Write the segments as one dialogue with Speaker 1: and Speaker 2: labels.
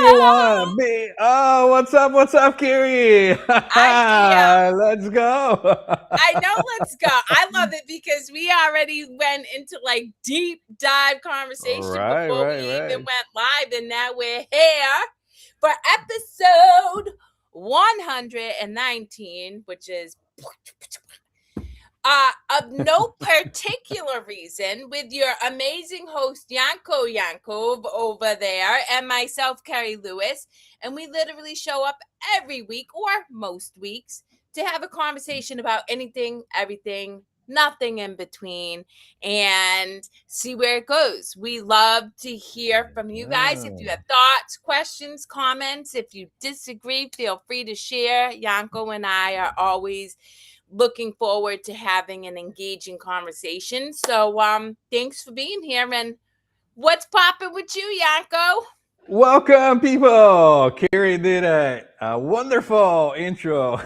Speaker 1: everyone. What's up? What's up, Kerri?
Speaker 2: I'm here.
Speaker 1: Let's go.
Speaker 2: I know, let's go. I love it because we already went into like deep dive conversation
Speaker 1: Right,
Speaker 2: before we
Speaker 1: right,
Speaker 2: even
Speaker 1: right.
Speaker 2: went live, and now we're here for episode 119, which is of no particular reason, with your amazing host Yanko Yankov over there and myself, Kerri Lewis. And we literally show up every week or most weeks to have a conversation about anything, everything, nothing in between, and see where it goes. We love to hear from you guys. If you
Speaker 1: Yeah.
Speaker 2: have thoughts, questions, comments, if you disagree, feel free to share. Yanko and I are always looking forward to having an engaging conversation. So thanks for being here. And what's popping with you, Yanko?
Speaker 1: Welcome, people. Kerri did a wonderful intro.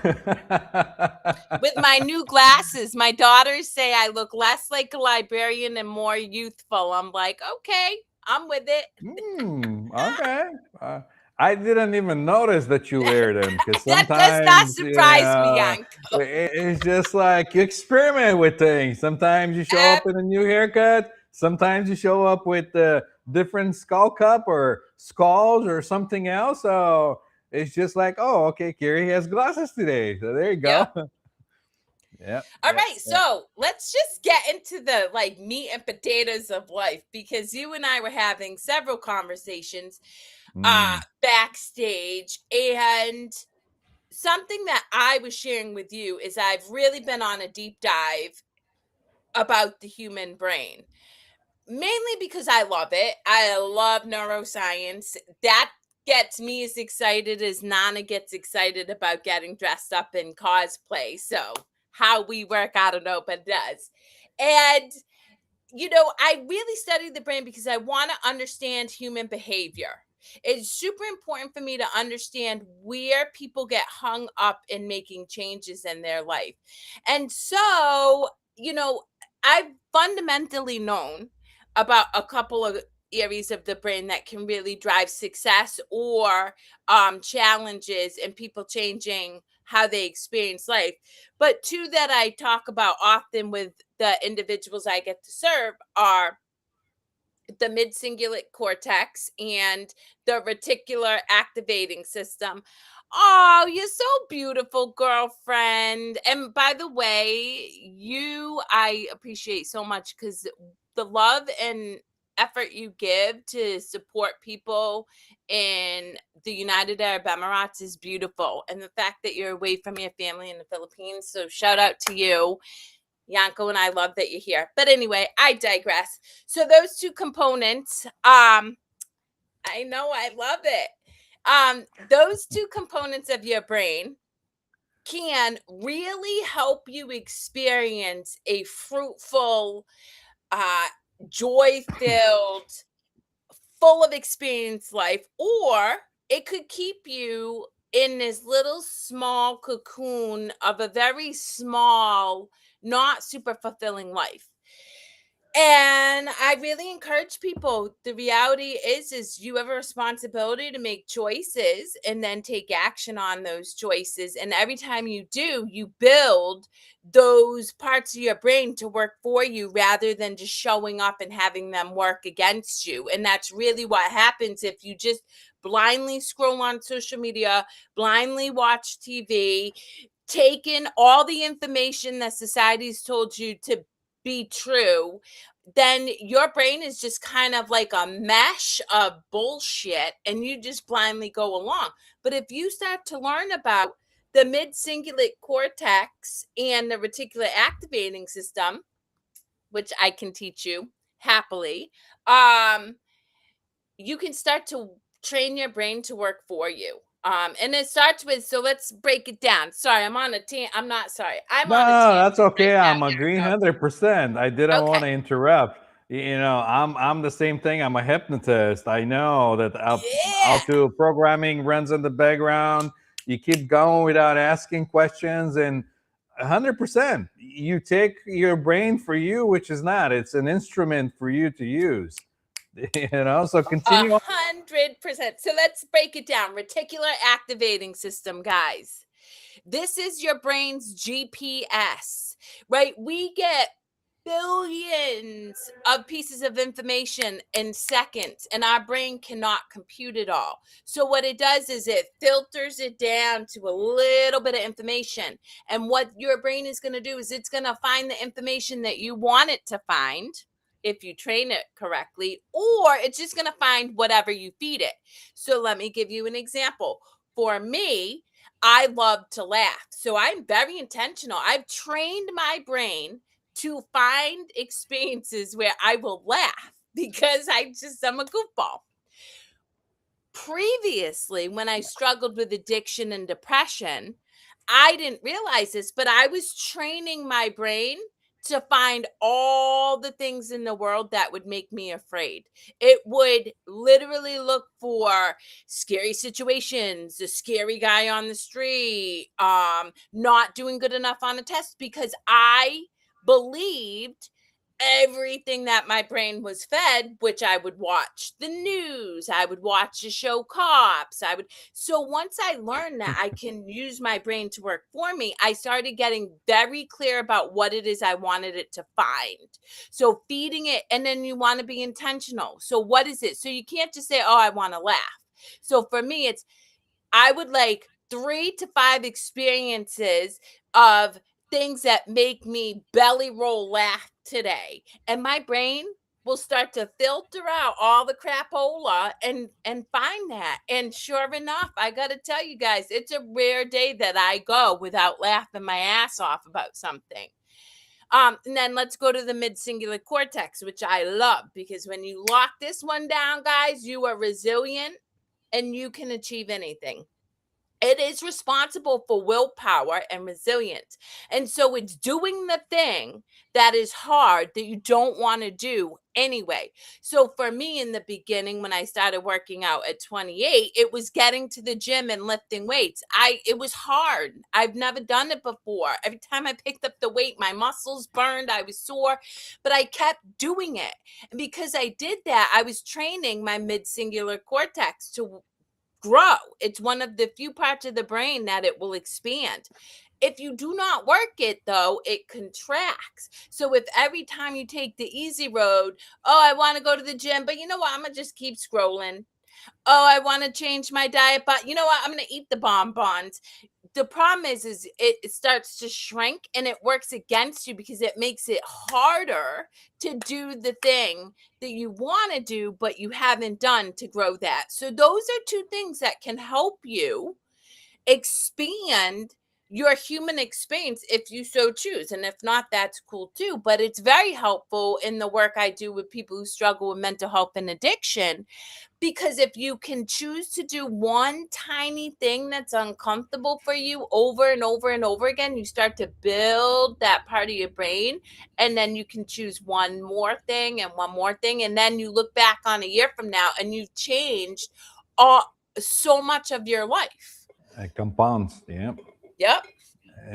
Speaker 2: With my new glasses, my daughters say I look less like a librarian and more youthful. I'm like, okay, I'm with it.
Speaker 1: Okay. I didn't even notice that you wear them because
Speaker 2: That does not
Speaker 1: sometimes,
Speaker 2: surprise me, Yanko.
Speaker 1: it's just like you experiment with things. Sometimes you show up in a new haircut. Sometimes you show up with a different skull cup or skulls or something else. So it's just like, oh, okay, Kerri has glasses today. So there you go.
Speaker 2: Yep.
Speaker 1: Yeah,
Speaker 2: All
Speaker 1: yeah,
Speaker 2: right,
Speaker 1: yeah.
Speaker 2: so let's just get into the like meat and potatoes of life, because you and I were having several conversations
Speaker 1: Mm,
Speaker 2: backstage, and something that I was sharing with you is I've really been on a deep dive about the human brain, mainly because I love it. I love neuroscience. That gets me as excited as Nana gets excited about getting dressed up in cosplay. So how we work, I don't know, but it does. And I really study the brain because I want to understand human behavior. It's super important for me to understand where people get hung up in making changes in their life. And so, I've fundamentally known about a couple of areas of the brain that can really drive success or challenges and people changing how they experience life. But two that I talk about often with the individuals I get to serve are the mid-cingulate cortex and the reticular activating system. Oh, you're so beautiful, girlfriend. And by the way, I appreciate so much, because the love and effort you give to support people in the United Arab Emirates is beautiful. And the fact that you're away from your family in the Philippines. So shout out to you. Yanko and I love that you're here. But anyway, I digress. So those two components, I know, I love it. Those two components of your brain can really help you experience a fruitful, uh, joy-filled, full of experience life, or it could keep you in this little small cocoon of a very small, not super fulfilling life. And I really encourage people. The reality is you have a responsibility to make choices and then take action on those choices. And every time you do, you build those parts of your brain to work for you rather than just showing up and having them work against you. And that's really what happens if you just blindly scroll on social media, blindly watch TV, take in all the information that society's told you to be true. Then your brain is just kind of like a mesh of bullshit, and you just blindly go along. But if you start to learn about the mid-cingulate cortex and the reticular activating system, which I can teach you happily, you can start to train your brain to work for you. And it starts with, so let's break it down. Sorry, I'm on a I'm not sorry. I'm
Speaker 1: No,
Speaker 2: on a
Speaker 1: no, that's
Speaker 2: tangent
Speaker 1: okay.
Speaker 2: right
Speaker 1: I'm agreeing
Speaker 2: now,
Speaker 1: 100%. I didn't
Speaker 2: Yanko.
Speaker 1: want
Speaker 2: Okay.
Speaker 1: to interrupt. I'm the same thing. I'm a hypnotist. I know that
Speaker 2: Yeah.
Speaker 1: auto programming runs in the background. You keep going without asking questions, and 100%. You take your brain for you, which is not. It's an instrument for you to use. So
Speaker 2: A
Speaker 1: continue on.
Speaker 2: 100%. So let's break it down. Reticular activating system, guys. This is your brain's GPS, right? We get billions of pieces of information in seconds, and our brain cannot compute it all. So, what it does is it filters it down to a little bit of information. And what your brain is going to do is it's going to find the information that you want it to find if you train it correctly, or it's just going to find whatever you feed it. So, let me give you an example. For me, I love to laugh. So I'm very intentional. I've trained my brain to find experiences where I will laugh because I'm a goofball. Previously, when I struggled with addiction and depression, I didn't realize this, but I was training my brain to find all the things in the world that would make me afraid. It would literally look for scary situations, a scary guy on the street, not doing good enough on a test, because I believed everything that my brain was fed, which I would watch the news, I would watch the show Cops, I would. So once I learned that I can use my brain to work for me, I started getting very clear about what it is I wanted it to find. So feeding it, and then you want to be intentional. So what is it? So you can't just say, oh, I want to laugh. So for me, it's, I would like 3 to 5 experiences of things that make me belly roll laugh today. And my brain will start to filter out all the crapola and find that. And sure enough, I got to tell you guys, it's a rare day that I go without laughing my ass off about something. And then let's go to the mid singular cortex, which I love, because when you lock this one down, guys, you are resilient and you can achieve anything. It is responsible for willpower and resilience. And so it's doing the thing that is hard that you don't want to do anyway. So for me in the beginning, when I started working out at 28, it was getting to the gym and lifting weights. It was hard. I've never done it before. Every time I picked up the weight, my muscles burned, I was sore, but I kept doing it. And because I did that, I was training my mid singular cortex to grow. It's one of the few parts of the brain that it will expand. If you do not work it, though, it contracts. So if every time you take the easy road, oh, I want to go to the gym, but you know what? I'm going to just keep scrolling. Oh, I want to change my diet, but you know what? I'm going to eat the bonbons. The problem is it starts to shrink and it works against you because it makes it harder to do the thing that you want to do, but you haven't done to grow that. So those are 2 things that can help you expand your human experience if you so choose. And if not, that's cool too. But it's very helpful in the work I do with people who struggle with mental health and addiction, because if you can choose to do one tiny thing that's uncomfortable for you over and over and over again, you start to build that part of your brain. And then you can choose one more thing and one more thing. And then you look back on a year from now and you've changed all, so much of your life.
Speaker 1: It compounds. Yeah.
Speaker 2: Yep.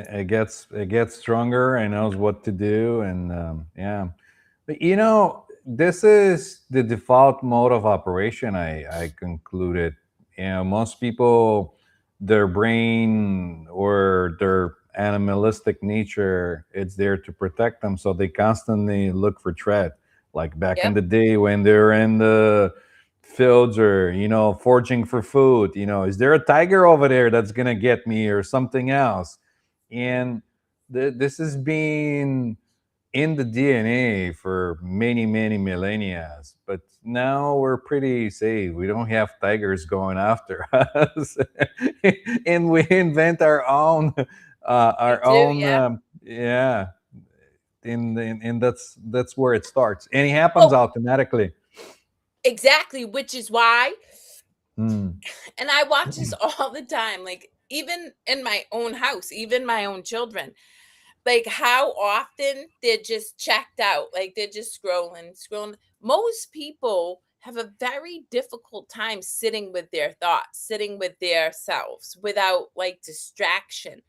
Speaker 1: It gets stronger and knows what to do, and yeah. But this is the default mode of operation. I concluded. Most people, their brain or their animalistic nature, it's there to protect them, so they constantly look for threat. Like back in
Speaker 2: Yep.
Speaker 1: the day when they're in the fields or foraging for food. Is there a tiger over there that's gonna get me or something else? And this has been in the DNA for many, many millennia. But now we're pretty safe. We don't have tigers going after us, and we invent
Speaker 2: We
Speaker 1: our
Speaker 2: do.
Speaker 1: own,
Speaker 2: Yeah.
Speaker 1: yeah. And that's where it starts, and it happens
Speaker 2: Well,
Speaker 1: automatically.
Speaker 2: exactly. Which is why,
Speaker 1: Mm.
Speaker 2: and I watch this all the time, like even in my own house, even my own children, like how often they're just checked out, like they're just scrolling. Most people have a very difficult time sitting with their thoughts, sitting with their selves without like distraction.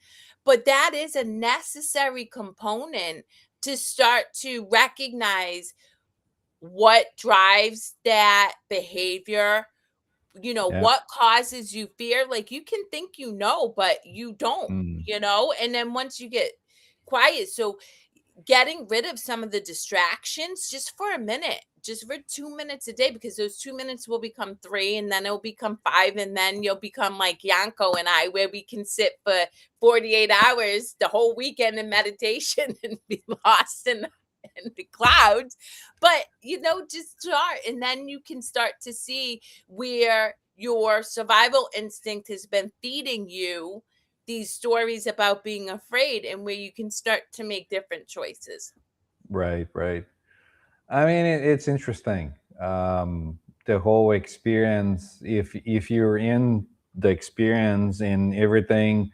Speaker 2: But that is a necessary component to start to recognize what drives that behavior,
Speaker 1: Yeah.
Speaker 2: what causes you fear. Like, you can think but you don't,
Speaker 1: Mm.
Speaker 2: and then once you get quiet, so getting rid of some of the distractions just for a minute, just for 2 minutes a day, because those 2 minutes will become three, and then it'll become five, and then you'll become like Yanko and I, where we can sit for 48 hours the whole weekend in meditation and be lost in the clouds. But just start, and then you can start to see where your survival instinct has been feeding you these stories about being afraid, and where you can start to make different choices.
Speaker 1: Right, right. I mean, it's interesting. The whole experience. If you're in the experience and everything,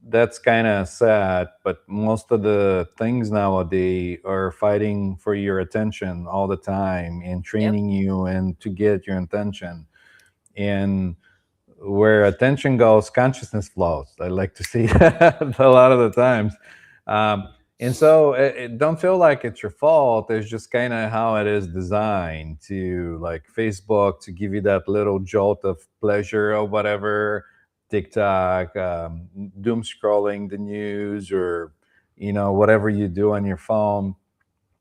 Speaker 1: that's kind of sad. But most of the things nowadays are fighting for your attention all the time and
Speaker 2: Yep.
Speaker 1: training you and to get your attention. And where attention goes, consciousness flows. I like to see that a lot of the times. Um, and so don't feel like it's your fault. It's just kind of how it is designed to, like Facebook, to give you that little jolt of pleasure or whatever. TikTok, doom scrolling the news, or whatever you do on your phone,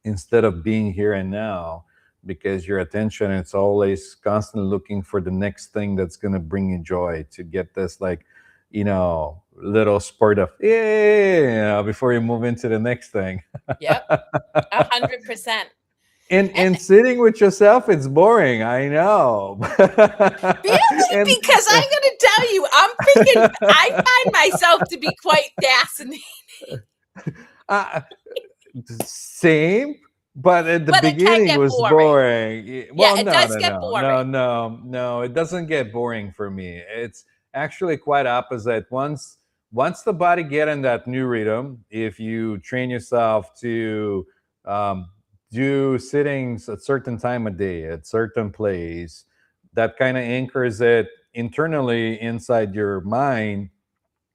Speaker 1: instead of being here and now, because your attention, it's always constantly looking for the next thing that's going to bring you joy, to get this, like, little spurt of yeah, before you move into the next thing.
Speaker 2: Yep. 100%. And
Speaker 1: And sitting with yourself, it's boring, I know.
Speaker 2: really,
Speaker 1: and
Speaker 2: because I'm gonna tell you, I'm thinking I find myself to be quite fascinating.
Speaker 1: uh, same, but at the
Speaker 2: But it can
Speaker 1: beginning
Speaker 2: get
Speaker 1: was
Speaker 2: boring.
Speaker 1: boring.
Speaker 2: Yeah,
Speaker 1: Well,
Speaker 2: it
Speaker 1: no,
Speaker 2: does
Speaker 1: no,
Speaker 2: get
Speaker 1: no, no,
Speaker 2: boring.
Speaker 1: no, no. It doesn't get boring for me. It's actually quite opposite. Once the body get in that new rhythm, if you train yourself to um, do sittings at certain time of day at certain place, that kind of anchors it internally inside your mind,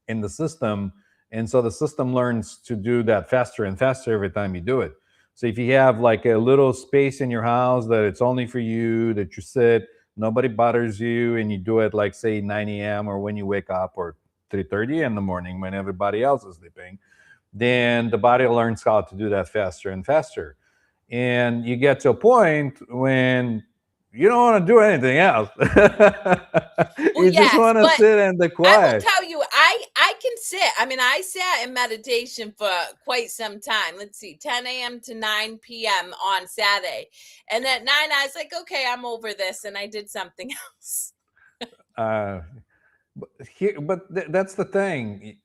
Speaker 1: in the system. And so the system learns to do that faster and faster every time you do it. So if you have like a little space in your house that it's only for you, that you sit, nobody bothers you, and you do it like, say, 9 a.m., or when you wake up, or 3:30 in the morning when everybody else is sleeping, then the body learns how to do that faster and faster. And you get to a point when you don't want to do anything else.
Speaker 2: Well,
Speaker 1: You just
Speaker 2: yes,
Speaker 1: want to
Speaker 2: but
Speaker 1: sit in the
Speaker 2: I will
Speaker 1: quiet.
Speaker 2: tell you, I can sit. I mean, I sat in meditation for quite some time. Let's see, 10 a.m. to 9 p.m. on Saturday. And at 9, I was like, okay, I'm over this. And I did something else.
Speaker 1: uh, but that's the thing.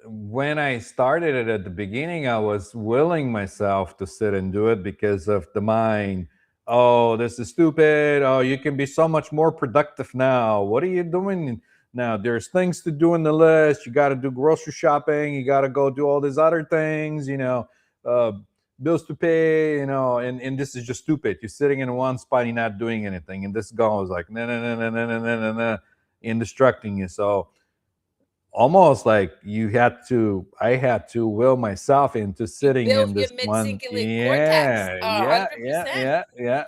Speaker 1: When I started it at the beginning, I was willing myself to sit and do it because of the mind. Oh, this is stupid. Oh, you can be so much more productive now. What are you doing now? There's things to do in the list. You got to do grocery shopping. You got to go do all these other things, uh, bills to pay, and this is just stupid. You're sitting in one spot, you're not doing anything. And this goes like, no, no, no, no, no, no, no, no, no, and distracting you. So almost like I had to will myself into
Speaker 2: You
Speaker 1: sitting in
Speaker 2: built your
Speaker 1: this
Speaker 2: mid
Speaker 1: one.
Speaker 2: cingulate cortex.
Speaker 1: Yeah, yeah, yeah,
Speaker 2: 100%.
Speaker 1: yeah, yeah.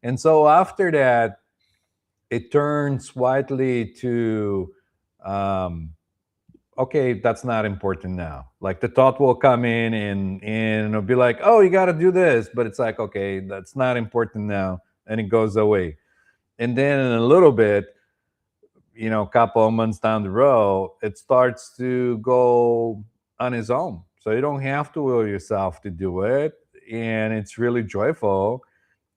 Speaker 1: And so after that, it turns slightly to, um okay, that's not important now. Like the thought will come in, and it'll be like, oh, you got to do this, but it's like, okay, that's not important now, and it goes away. And then in a little bit, couple of months down the road, it starts to go on its own. So you don't have to will yourself to do it. And it's really joyful.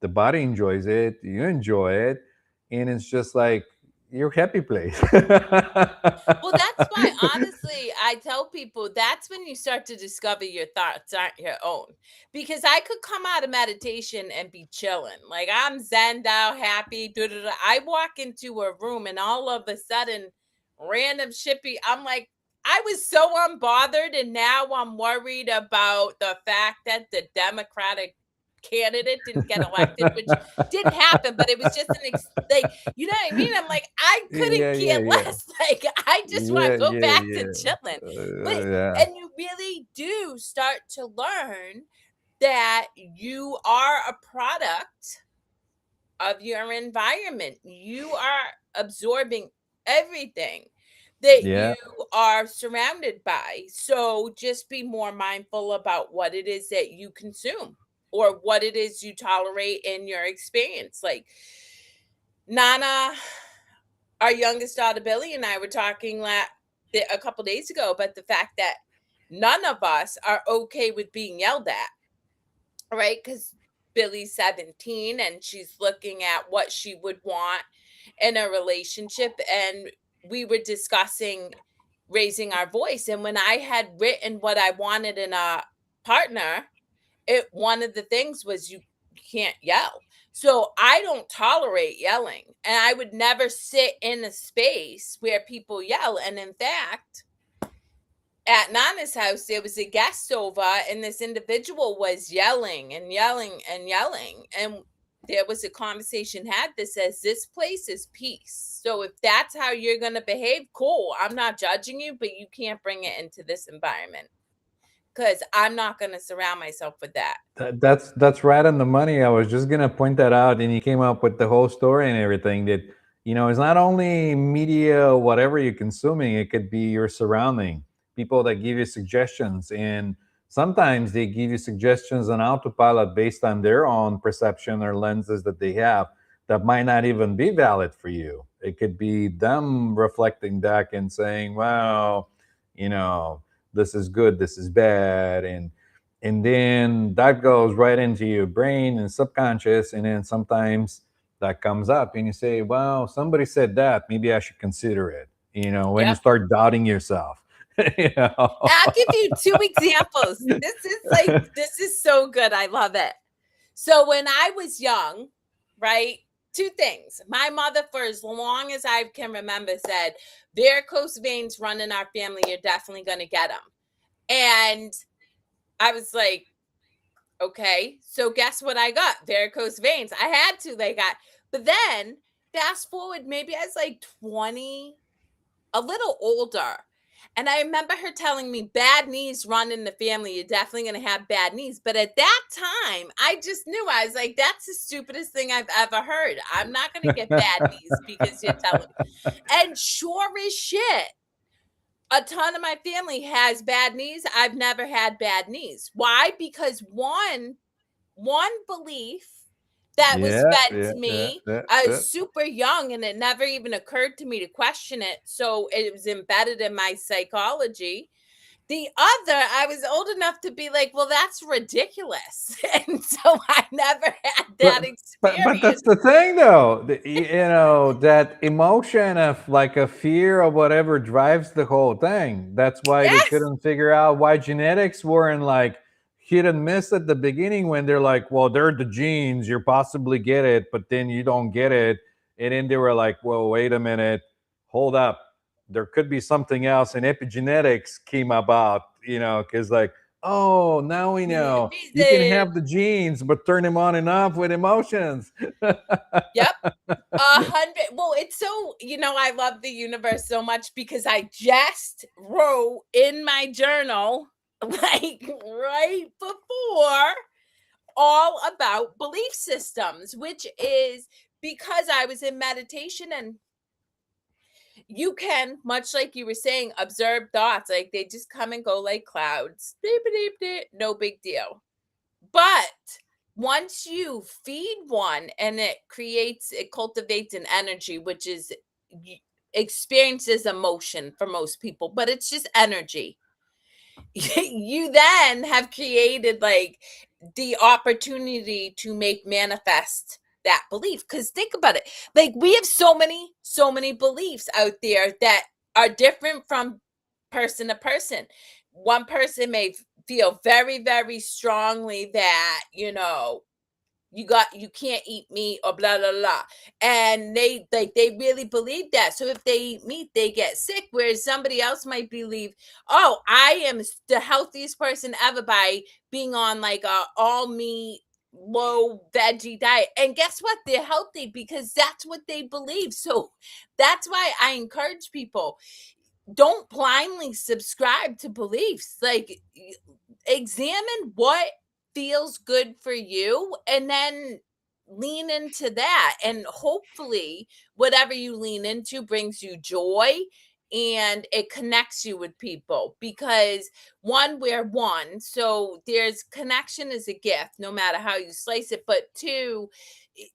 Speaker 1: The body enjoys it, you enjoy it, and it's just like your happy place.
Speaker 2: Well, that's why, honestly, I tell people that's when you start to discover your thoughts aren't your own. Because I could come out of meditation and be chilling. Like, I'm zen out, happy. Da, da, da. I walk into a room and all of a sudden, random shippy, I'm like, I was so unbothered. And now I'm worried about the fact that the Democratic candidate didn't get elected, which didn't happen, but it was just like, you know what I mean? I'm like, I couldn't
Speaker 1: Yeah,
Speaker 2: care
Speaker 1: yeah, yeah.
Speaker 2: less. Like, I just want
Speaker 1: Yeah,
Speaker 2: to go
Speaker 1: yeah,
Speaker 2: back to
Speaker 1: yeah.
Speaker 2: chilling. But
Speaker 1: Yeah.
Speaker 2: and you really do start to learn. that you are a product of your environment. You are absorbing everything that
Speaker 1: Yeah.
Speaker 2: you are surrounded by. So just be more mindful about what it is that you consume or what it is you tolerate in your experience. Like Nana, our youngest daughter Billy, and I were talking a couple days ago about the fact that none of us are okay with being yelled at, right? Because Billy's 17 and she's looking at what she would want in a relationship. And we were discussing raising our voice. And when I had written what I wanted in a partner, one of the things was you can't yell. So I don't tolerate yelling. And I would never sit in a space where people yell. And in fact, at Nana's house, there was a guest over, and this individual was yelling and yelling and yelling. And there was a conversation had that says, this place is peace. So if that's how you're going to behave, cool. I'm not judging you, but you can't bring it into this environment because I'm not going to surround myself with that.
Speaker 1: That's right on the money. I was just gonna point that out, and you came up with the whole story and everything. That it's not only media, whatever you're consuming. It could be your surrounding, people that give you suggestions, and sometimes they give you suggestions on autopilot based on their own perception or lenses that they have that might not even be valid for you. It could be them reflecting back and saying, "Well, you know, this is good, this is bad," and then that goes right into your brain and subconscious, and then sometimes that comes up and you say, well, somebody said that, maybe I should consider it, when you
Speaker 2: Yep.
Speaker 1: start doubting yourself. you know
Speaker 2: I'll give you two examples. This is so good. I love it. So when I was young, right? Two things. My mother, for as long as I can remember, said, varicose veins run in our family. You're definitely going to get them. And I was like, okay. So guess what I got? Varicose veins. I had to. But then fast forward, maybe I was like 20, a little older. And I remember her telling me bad knees run in the family. You're definitely going to have bad knees. But at that time, I just knew. I was like, that's the stupidest thing I've ever heard. I'm not going to get bad knees because you're telling me. And sure as shit, a ton of my family has bad knees. I've never had bad knees. Why? Because one belief that was
Speaker 1: yeah,
Speaker 2: fed
Speaker 1: yeah,
Speaker 2: to
Speaker 1: yeah,
Speaker 2: me.
Speaker 1: yeah,
Speaker 2: I
Speaker 1: yeah.
Speaker 2: was super young and it never even occurred to me to question it. So it was embedded in my psychology. The other, I was old enough to be like, well, that's ridiculous. And so I never had that
Speaker 1: But that's
Speaker 2: experience.
Speaker 1: the thing, though. That emotion of like a fear or whatever drives the whole thing. That's why they
Speaker 2: Yes.
Speaker 1: couldn't figure out why genetics weren't like hit and miss at the beginning, when they're like, well, they're the genes, you possibly get it, but then you don't get it. And then they were like, well, wait a minute, hold up. There could be something else. And epigenetics came about, because like, oh, now we know you can
Speaker 2: Reason.
Speaker 1: have the genes, but turn them on and off with emotions.
Speaker 2: Yep. 100. Well, it's so, I love the universe so much because I just wrote in my journal, like right before, all about belief systems, which is because I was in meditation and you can, much like you were saying, observe thoughts. Like they just come and go like clouds. Beep, beep, beep, no big deal. But once you feed one and it cultivates an energy, which is experiences emotion for most people, but it's just energy. You then have created like the opportunity to make manifest that belief. Because think about it, like we have so many beliefs out there that are different from person to person. One person may feel very, very strongly that, you can't eat meat or blah blah blah, and they really believe that. So if they eat meat they get sick, whereas somebody else might believe, oh, I am the healthiest person ever by being on like a all meat low veggie diet, and guess what, they're healthy because that's what they believe. So that's why I encourage people, don't blindly subscribe to beliefs. Like examine what feels good for you, and then lean into that, and hopefully whatever you lean into brings you joy and it connects you with people, because one, we're one, so there's connection is a gift no matter how you slice it, but two,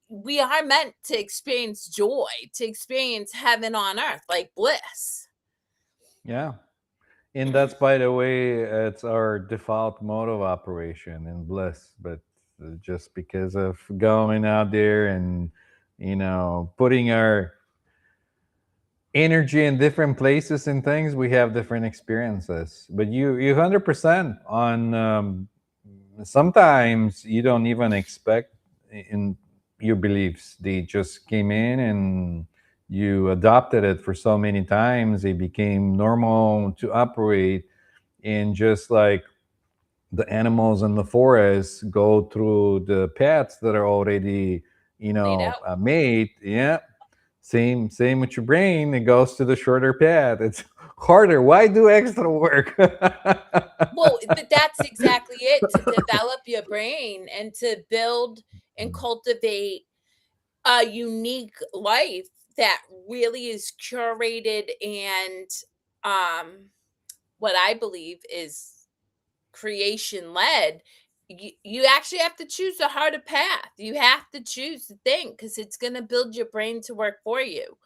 Speaker 2: we are meant to experience joy, to experience heaven on earth, like bliss.
Speaker 1: Yeah. And that's, by the way, it's our default mode of operation in bliss. But just because of going out there and, putting our energy in different places and things, we have different experiences. But you 100% on, sometimes you don't even expect in your beliefs. They just came in and you adopted it for so many times. It became normal to operate. And just like the animals in the forest go through the paths that are already,
Speaker 2: Laid out.
Speaker 1: made. Yeah. Same with your brain. It goes to the shorter path. It's harder. Why do extra work?
Speaker 2: Well, but that's exactly it, to develop your brain and to build and cultivate a unique life that really is curated and um what I believe is creation led. You actually have to choose a harder path. You have to choose to think, because it's going to build your brain to work for you.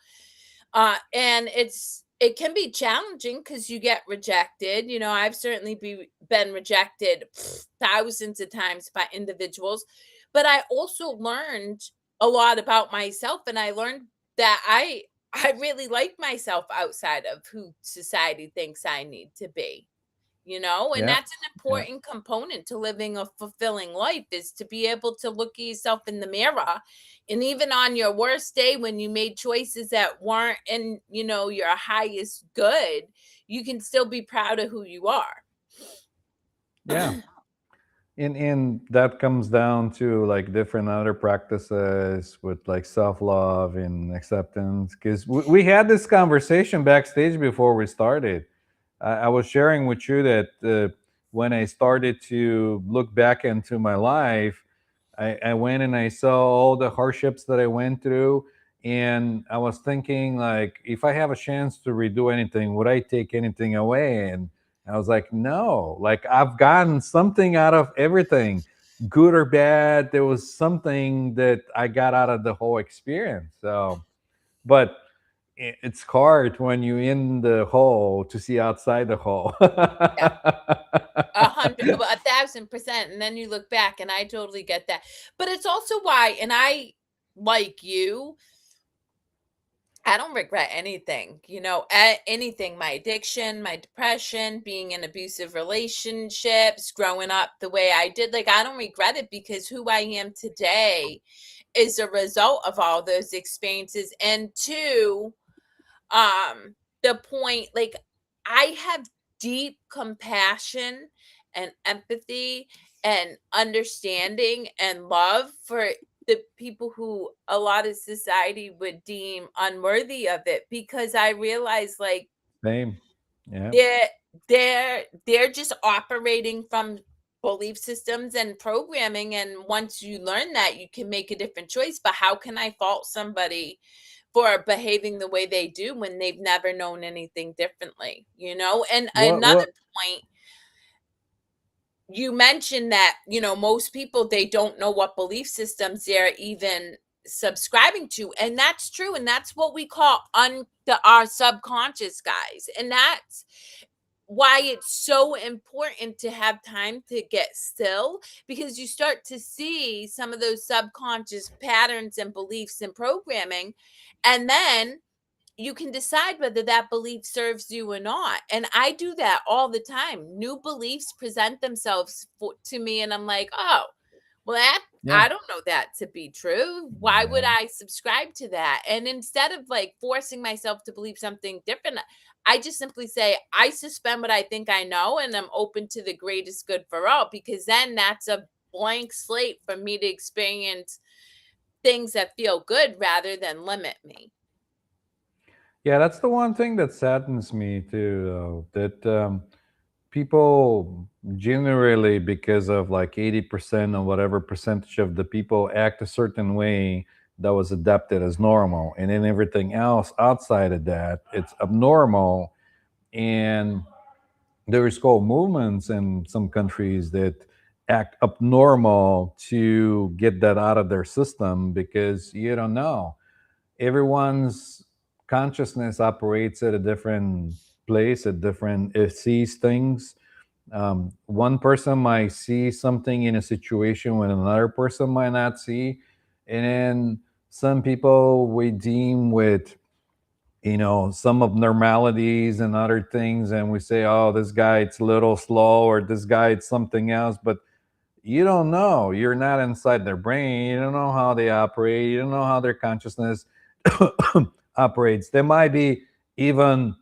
Speaker 2: And it can be challenging because you get rejected. I've certainly been rejected thousands of times by individuals, but I also learned a lot about myself, and I learned that I really like myself outside of who society thinks I need to be. And
Speaker 1: Yeah.
Speaker 2: that's an
Speaker 1: Yeah.
Speaker 2: important component to living a fulfilling life, is to be able to look at yourself in the mirror, and even on your worst day when you made choices that weren't in, your highest good, you can still be proud of who you are.
Speaker 1: Yeah. And that comes down to like different other practices with like self-love and acceptance, because we had this conversation backstage before we started. I was sharing with you that when I started to look back into my life, I went and I saw all the hardships that I went through. And I was thinking, like, if I have a chance to redo anything, would I take anything away? And I was like, no, like, I've gotten something out of everything, good or bad. There was something that I got out of the whole experience. So, but it's hard when you're in the hole to see outside the hole.
Speaker 2: Yeah, 1,000%. And then you look back, and I totally get that. But it's also why, and I, like you, I don't regret anything, anything, my addiction, my depression, being in abusive relationships, growing up the way I did. Like, I don't regret it, because who I am today is a result of all those experiences. And two, the point, like, I have deep compassion and empathy and understanding and love for the people who a lot of society would deem unworthy of it, because I realize, like,
Speaker 1: Same. Yeah.
Speaker 2: they're they're just operating from belief systems and programming, and once you learn that, you can make a different choice. But how can I fault somebody for behaving the way they do when they've never known anything differently? And
Speaker 1: What?
Speaker 2: another
Speaker 1: What?
Speaker 2: point, you mentioned that, most people, they don't know what belief systems they're even subscribing to. And that's true. And that's what we call our subconscious, guys. And that's why it's so important to have time to get still, because you start to see some of those subconscious patterns and beliefs and programming, and then you can decide whether that belief serves you or not. And I do that all the time. New beliefs present themselves to me, and I'm like, oh, well,
Speaker 1: Yeah.
Speaker 2: I don't know that to be true. Why would
Speaker 1: Yeah.
Speaker 2: I subscribe to that? And instead of like forcing myself to believe something different, I just simply say, I suspend what I think I know, and I'm open to the greatest good for all, because then that's a blank slate for me to experience things that feel good rather than limit me.
Speaker 1: Yeah, that's the one thing that saddens me too, though. That people generally, because of like 80% or whatever percentage of the people act a certain way that was adapted as normal, and then everything else outside of that it's abnormal. And there is called movements in some countries that act abnormal to get that out of their system, because you don't know, everyone's consciousness operates at a different place, at different, it sees things. One person might see something in a situation when another person might not see. And then some people we deem with, some abnormalities and other things, and we say, oh, this guy it's a little slow, or this guy it's something else. But you don't know, you're not inside their brain, you don't know how they operate, you don't know how their consciousness operates. They might be even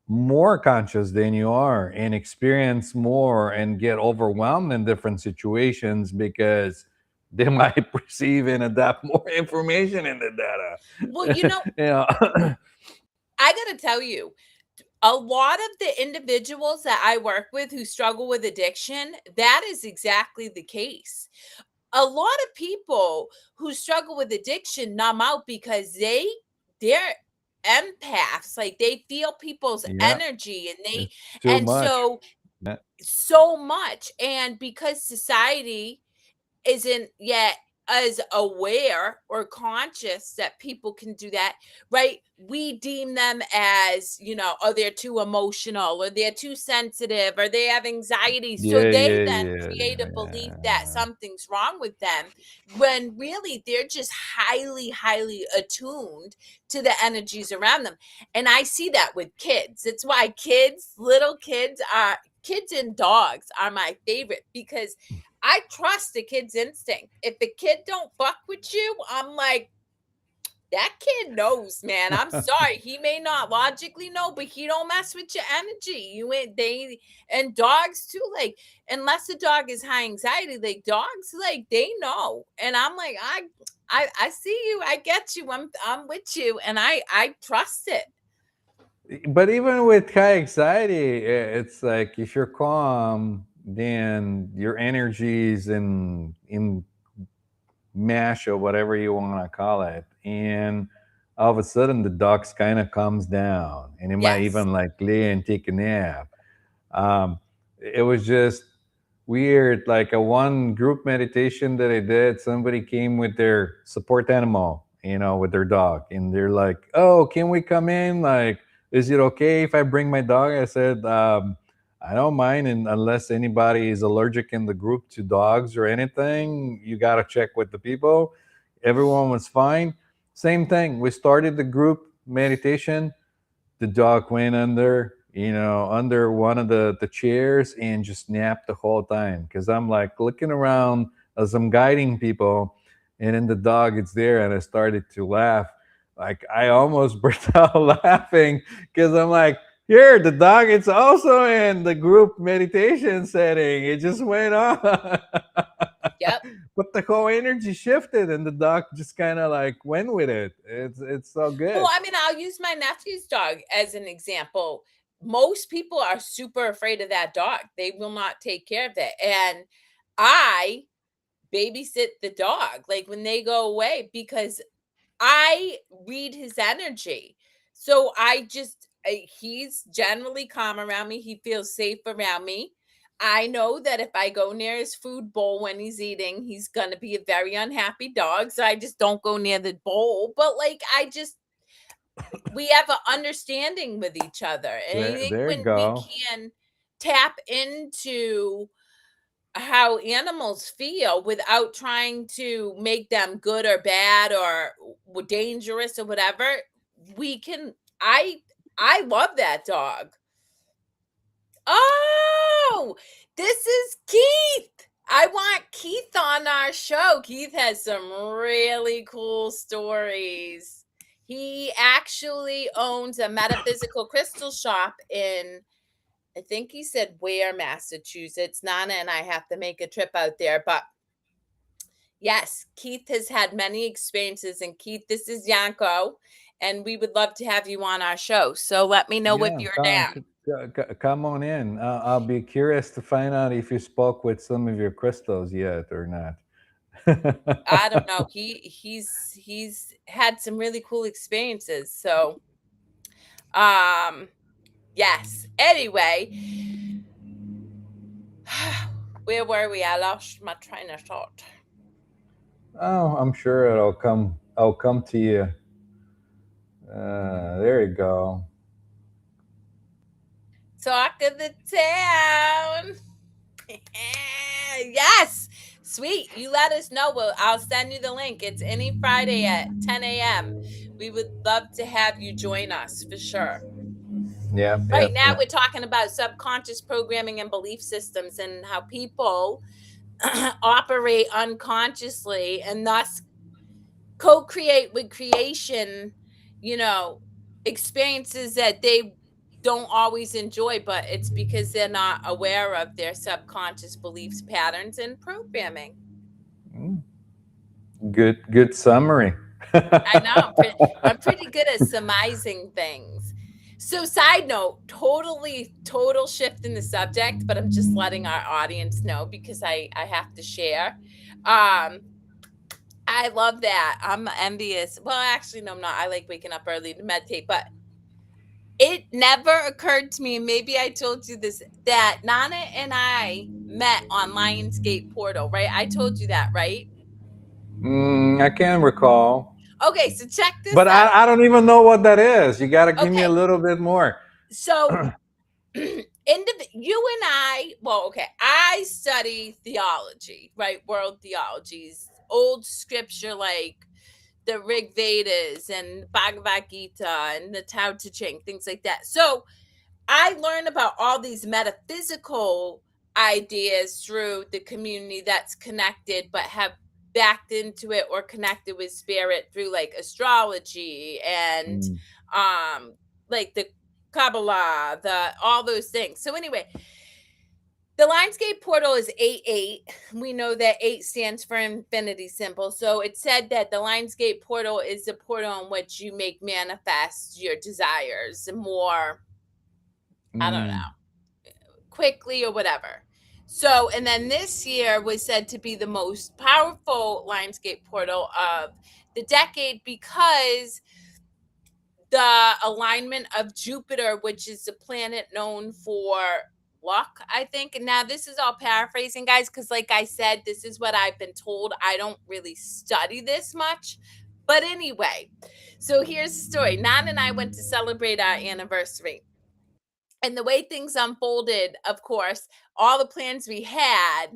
Speaker 1: more conscious than you are and experience more and get overwhelmed in different situations, because they might perceive and adapt more information in the
Speaker 2: Well, you
Speaker 1: data.
Speaker 2: know,
Speaker 1: you know
Speaker 2: I gotta tell you, a lot of the individuals that I work with who struggle with addiction, that is exactly the case. A lot of people who struggle with addiction numb out because they're empaths, like they feel people's
Speaker 1: yeah,
Speaker 2: energy, and they
Speaker 1: it's too
Speaker 2: and
Speaker 1: much.
Speaker 2: so
Speaker 1: Yeah,
Speaker 2: so much, and because society isn't yet as aware or conscious that people can do that, right? We deem them as, oh, they're too emotional, or they're too sensitive, or they have anxiety. So
Speaker 1: yeah,
Speaker 2: they
Speaker 1: yeah,
Speaker 2: then
Speaker 1: yeah,
Speaker 2: create a belief that
Speaker 1: yeah.
Speaker 2: something's wrong with them, when really they're just highly, highly attuned to the energies around them. And I see that with kids. It's why little kids and dogs are my favorite, because I trust the kid's instinct. If the kid don't fuck with you, I'm like, that kid knows, man. I'm sorry. He may not logically know, but he don't mess with your energy. You ain't they and dogs too, like, unless the dog is high anxiety, like dogs, like they know. And I'm like, I see you, I get you, I'm with you, and I trust it.
Speaker 1: But even with high anxiety, it's like if you're calm, then your energies in mash or whatever you want to call it, and all of a sudden the dogs kind of calms down, and it might
Speaker 2: Yes.
Speaker 1: even like lay and take a nap. It was just weird. Like a one group meditation that I did, somebody came with their support animal, with their dog, and they're like, "Oh, can we come in? Like, is it okay if I bring my dog?" I said, "I don't mind, and unless anybody is allergic in the group to dogs or anything, you gotta check with the people." Everyone was fine. Same thing. We started the group meditation, the dog went under one of the chairs and just napped the whole time, because I'm like looking around as I'm guiding people, and then the dog is there, and I started to laugh. Like I almost burst out laughing, because I'm like, here, the dog is also in the group meditation setting. It just went on.
Speaker 2: Yep.
Speaker 1: But the whole energy shifted, and the dog just kind of like went with it. It's so
Speaker 2: Well,
Speaker 1: good.
Speaker 2: I mean, I'll use my nephew's dog as an example. Most people are super afraid of that dog. They will not take care of it. And I babysit the dog, like when they go away, because I read his energy. So he's generally calm around me. He feels safe around me. I know that if I go near his food bowl when he's eating, he's going to be a very unhappy dog. So I just don't go near the bowl. But like, we have an understanding with each other. And I think
Speaker 1: There you
Speaker 2: when we
Speaker 1: go.
Speaker 2: can tap into how animals feel without trying to make them good or bad or dangerous or whatever, we can I love that dog. Oh, this is Keith. I want Keith on our show. Keith has some really cool stories. He actually owns a metaphysical crystal shop in, I think he said Ware, Massachusetts. Nana and I have to make a trip out there. But yes, Keith has had many experiences. And Keith, this is Yanko. and we would love to have you on our show. So let me know if
Speaker 1: Yeah,
Speaker 2: you're down.
Speaker 1: come on in. I'll be curious to find out if you spoke with some of your crystals yet or not.
Speaker 2: I don't know. He's had some really cool experiences. So um yes. Anyway, where were we? I lost my train of thought.
Speaker 1: Oh, I'm sure it'll come. I'll come to you. There you go.
Speaker 2: Talk of the town. Yes. Sweet. You let us know. I'll send you the link. It's any Friday at 10 a.m. We would love to have you join us for sure.
Speaker 1: Yeah, yeah,
Speaker 2: Right now,
Speaker 1: yeah.
Speaker 2: we're talking about subconscious programming and belief systems and how people operate unconsciously and thus co-create with creation, you know, experiences that they don't always enjoy, but it's because they're not aware of their subconscious beliefs, patterns, and programming.
Speaker 1: Mm, good summary.
Speaker 2: I know I'm pretty good at surmising things. So, side note, total shift in the subject, but I'm just letting our audience know because I have to share. Um, I love that. I'm envious. Well, actually, no, I'm not. I like waking up early to meditate, but it never occurred to me, and maybe I told you this, that Nana and I met on Lionsgate Portal, right? I told you that, right?
Speaker 1: I can't recall,
Speaker 2: Okay, so check this
Speaker 1: but
Speaker 2: out.
Speaker 1: I don't even know what that is. You got to give me a
Speaker 2: Okay,
Speaker 1: little bit more.
Speaker 2: so you and I, well, okay, I study theology, right? World theologies, old scripture like the Rig Vedas and Bhagavad Gita and the Tao Te Ching, things like that. So I learn about all these metaphysical ideas through the community that's connected, but have backed into it or connected with spirit through like astrology and
Speaker 1: Mm,
Speaker 2: like the Kabbalah, the all those things. So anyway, the Lionsgate portal is 8-8. We know that 8 stands for infinity symbol. So it said that the Lionsgate portal is the portal in which you make manifest your desires more, I don't
Speaker 1: mm,
Speaker 2: know, quickly or whatever. So, and then this year was said to be the most powerful Lionsgate portal of the decade because the alignment of Jupiter, which is the planet known for luck, I think. And now this is all paraphrasing, guys, because like I said, this is what I've been told. I don't really study this much. But anyway, so here's the story. Nan and I went to celebrate our anniversary. And the way things unfolded, of course, all the plans we had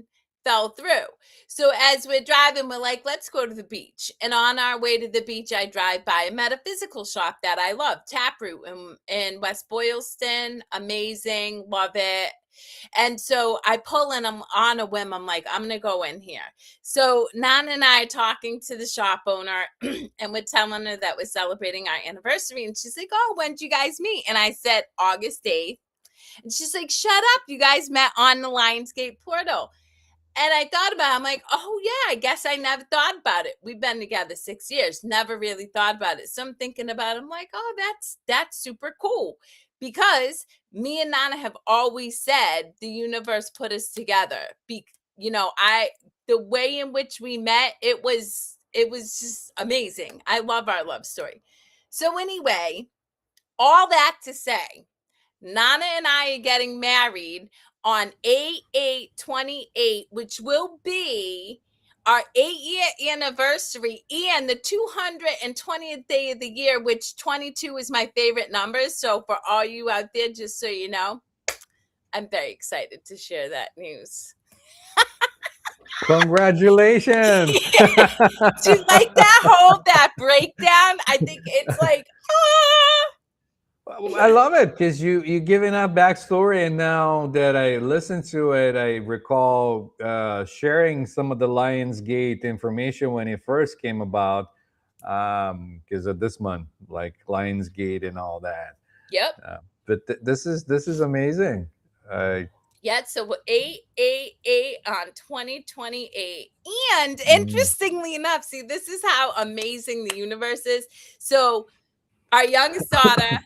Speaker 2: fell through. So as we're driving, we're like, let's go to the beach. And on our way to the beach, I drive by a metaphysical shop that I love, Taproot in West Boylston. Amazing, love it. And so I pull in, I'm on a whim. I'm like, I'm going to go in here. So Nan and I are talking to the shop owner and we're telling her that we're celebrating our anniversary. And she's like, oh, when did you guys meet? And I said, August 8th. And she's like, shut up. You guys met on the Lionsgate portal. And I thought about it. I'm like, oh, yeah, I guess I never thought about it. We've been together 6 years, never really thought about it. So I'm thinking about it. I'm like, oh, that's super cool. Because me and Nana have always said the universe put us together. The way in which we met, it was just amazing. I love our love story. So anyway, all that to say, Nana and I are getting married on 8/8/28, which will be our 8-year anniversary and the 220th day of the year, which 22 is my favorite number. So for all you out there, just so you know, I'm very excited to share that news.
Speaker 1: congratulations.
Speaker 2: Do you like that breakdown? I think it's like, ah.
Speaker 1: I love it because you giving that backstory, and now that I listened to it, I recall sharing some of the Lionsgate information when it first came about, because of this month, like Lionsgate and all that.
Speaker 2: Yep.
Speaker 1: But this is amazing.
Speaker 2: Yeah, so 888 on 2028. And
Speaker 1: Mm,
Speaker 2: interestingly enough, see, this is how amazing the universe is. So our youngest daughter,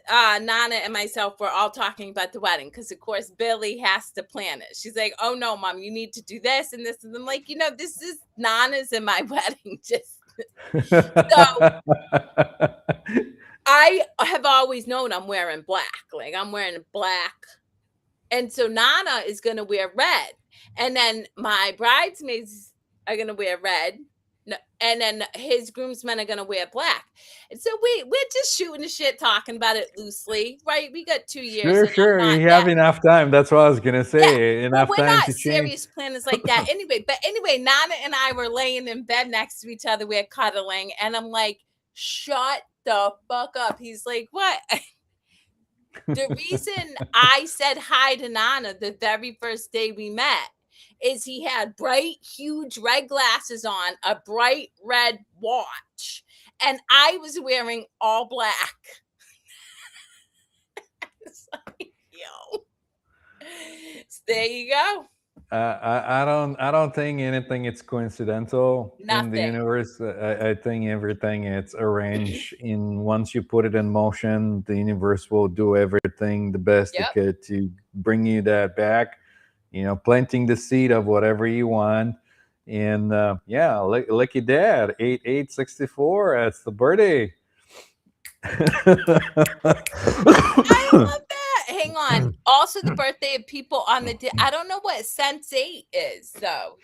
Speaker 2: Nana, and myself were all talking about the wedding because, of course, Billy has to plan it. She's like, "Oh no, mom, you need to do this and this," and I'm like, this is Nana's and my wedding. Just so I have always known I'm wearing black. Like I'm wearing black. And so Nana is gonna wear red. And then my bridesmaids are gonna wear red. And then his groomsmen are gonna wear black. And so we're just shooting the shit, talking about it loosely, right? We got 2 years
Speaker 1: Sure,
Speaker 2: and I'm
Speaker 1: sure.
Speaker 2: not
Speaker 1: You have
Speaker 2: that.
Speaker 1: enough time. That's what I was gonna
Speaker 2: Yeah.
Speaker 1: say.
Speaker 2: Well,
Speaker 1: Enough
Speaker 2: we're
Speaker 1: time
Speaker 2: not
Speaker 1: to change.
Speaker 2: serious planners like that anyway. But anyway, Nana and I were laying in bed next to each other. We're cuddling. And I'm like, shut the fuck up. He's like, what? The reason I said hi to Nana the very first day we met is he had bright, huge red glasses on, a bright red watch, and I was wearing all black. It's like, yo, so there you go.
Speaker 1: I don't think anything it's coincidental in the
Speaker 2: Nothing.
Speaker 1: universe. I think everything it's arranged in once you put it in motion, the universe will do everything the best it
Speaker 2: Yep.
Speaker 1: could to bring you that back. Planting the seed of whatever you want. And yeah, lucky dad, 8864. That's the birthday.
Speaker 2: I love that. Hang on. Also, the birthday of people on the I don't know what Sense8 is, though.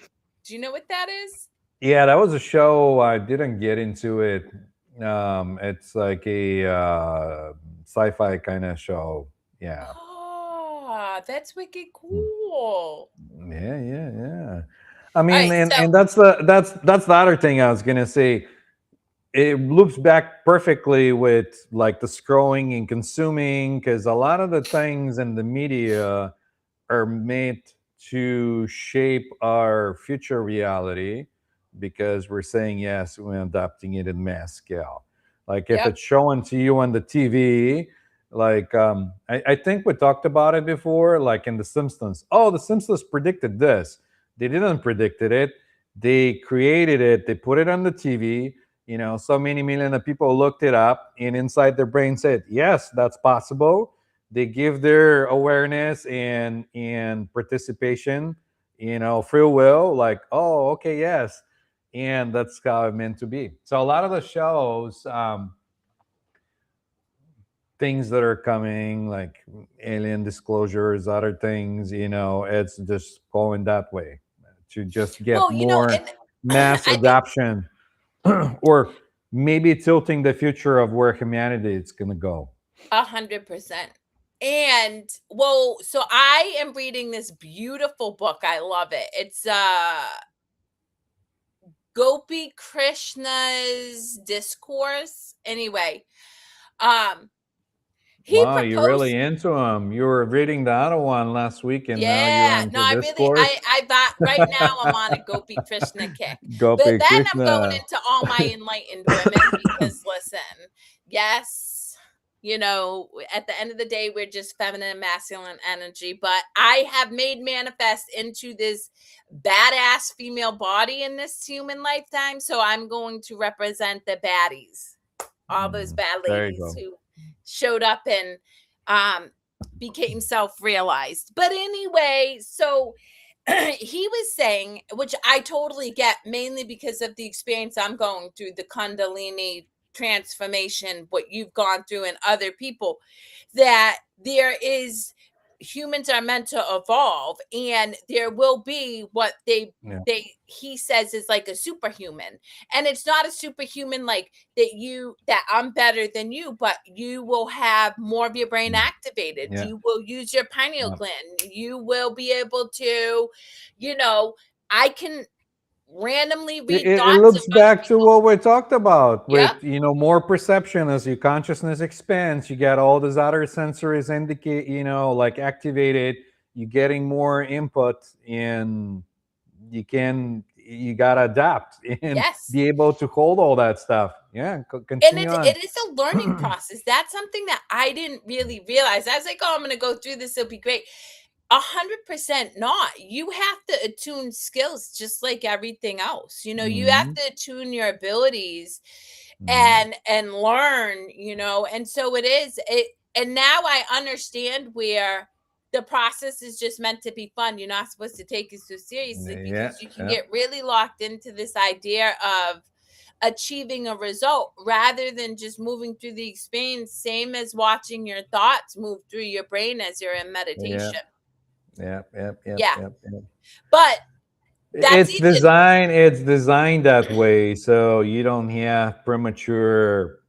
Speaker 2: Do you know what that is?
Speaker 1: Yeah, that was a show. I didn't get into it. It's like a sci-fi kind of show. Yeah,
Speaker 2: Oh, that's wicked cool.
Speaker 1: yeah, yeah, yeah. I
Speaker 2: All
Speaker 1: mean,
Speaker 2: right,
Speaker 1: and
Speaker 2: so
Speaker 1: and that's the other thing I was gonna say. It loops back perfectly with like the scrolling and consuming, because a lot of the things in the media are made to shape our future reality, because we're saying yes, we're adapting it in mass scale. Like if
Speaker 2: yep,
Speaker 1: it's showing to you on the TV, like I think we talked about it before, like in The Simpsons. Oh, The Simpsons predicted this. They didn't predicted it. They created it. They put it on the TV. So many million of people looked it up, and inside their brain said, yes, that's possible. They give their awareness and participation, free will, like, oh, okay, yes. And that's how it meant to be. So a lot of the shows, things that are coming, like alien disclosures, other things, it's just going that way to just get
Speaker 2: well,
Speaker 1: more
Speaker 2: and
Speaker 1: mass
Speaker 2: I think
Speaker 1: adoption. Or maybe tilting the future of where humanity is going to go.
Speaker 2: 100%. And well, so I am reading this beautiful book. I love it. It's Gopi Krishna's Discourse. Anyway, um, he
Speaker 1: Wow, you're really
Speaker 2: proposed.
Speaker 1: into them. You were reading the other one last week, and now you're
Speaker 2: Yeah,
Speaker 1: on
Speaker 2: no,
Speaker 1: to
Speaker 2: I really,
Speaker 1: discourse.
Speaker 2: I thought right now I'm on a Gopi Krishna kick, but
Speaker 1: Gopi
Speaker 2: then I'm going
Speaker 1: Krishna.
Speaker 2: into all my enlightened women because listen, yes, at the end of the day, we're just feminine and masculine energy, but I have made manifest into this badass female body in this human lifetime, so I'm going to represent the baddies, all those bad
Speaker 1: There you
Speaker 2: ladies
Speaker 1: go.
Speaker 2: who showed up and um became self-realized. But anyway, so he was saying, which I totally get, mainly because of the experience I'm going through, the Kundalini transformation, what you've gone through, and other people, that there is humans are meant to evolve, and there will be what
Speaker 1: Yeah,
Speaker 2: he says is like a superhuman, and it's not a superhuman like that I'm better than you, but you will have more of your brain
Speaker 1: mm,
Speaker 2: activated,
Speaker 1: yeah,
Speaker 2: you will use your pineal
Speaker 1: yeah.
Speaker 2: gland, you will be able to, you know I can randomly
Speaker 1: It,
Speaker 2: read
Speaker 1: it it
Speaker 2: thoughts of
Speaker 1: loops
Speaker 2: other
Speaker 1: back to
Speaker 2: people.
Speaker 1: what we talked about
Speaker 2: Yep.
Speaker 1: with more perception. As your consciousness expands, you get all these other sensories indicate, like activated. You're getting more input, and you gotta adapt and
Speaker 2: Yes.
Speaker 1: be able to hold all that stuff. Yeah,
Speaker 2: And
Speaker 1: continue
Speaker 2: it
Speaker 1: on.
Speaker 2: it is a learning process. That's something that I didn't really realize. I was like, "Oh, I'm gonna go through this, it'll be great." 100% not. You have to attune skills just like everything else. You have
Speaker 1: Mhm.
Speaker 2: to attune your abilities
Speaker 1: Mhm.
Speaker 2: and learn, and so it is it. And now I understand where the process is just meant to be fun. You're not supposed to take it so seriously,
Speaker 1: Yeah,
Speaker 2: because you can
Speaker 1: yeah,
Speaker 2: get really locked into this idea of achieving a result rather than just moving through the experience, same as watching your thoughts move through your brain as you're in
Speaker 1: yeah,
Speaker 2: meditation.
Speaker 1: yeah, yeah, yeah,
Speaker 2: Yeah,
Speaker 1: yeah, yeah.
Speaker 2: but that's even
Speaker 1: It's designed that way, so you don't have premature,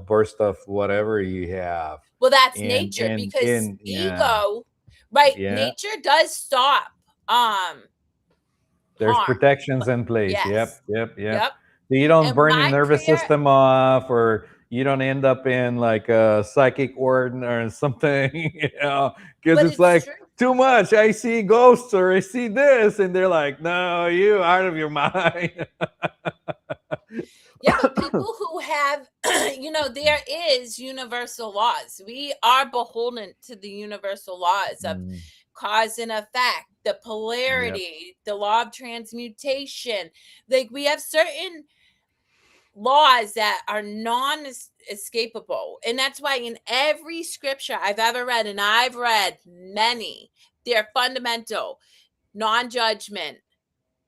Speaker 1: burst of whatever you have.
Speaker 2: well, that's
Speaker 1: And
Speaker 2: nature,
Speaker 1: and
Speaker 2: because
Speaker 1: and yeah,
Speaker 2: ego, right,
Speaker 1: yeah.
Speaker 2: nature does stop um
Speaker 1: There's
Speaker 2: harm.
Speaker 1: protections
Speaker 2: But
Speaker 1: in place. Yep,
Speaker 2: yes,
Speaker 1: yep, yep.
Speaker 2: yep.
Speaker 1: So you don't
Speaker 2: And
Speaker 1: burn your
Speaker 2: my
Speaker 1: nervous
Speaker 2: prayer,
Speaker 1: system off, or you don't end up in like a psychic ward or something, because
Speaker 2: but
Speaker 1: it's
Speaker 2: it's
Speaker 1: like
Speaker 2: true.
Speaker 1: too much. I see ghosts or I see this, and they're like, "No, you out of your mind."
Speaker 2: Yeah, but people who have, there is universal laws. We are beholden to the universal laws of
Speaker 1: Mm,
Speaker 2: cause and effect, the
Speaker 1: yep,
Speaker 2: polarity, the law of transmutation. Like, we have certain laws that are non-escapable. And that's why in every scripture I've ever read, and I've read many, they're fundamental: non-judgment,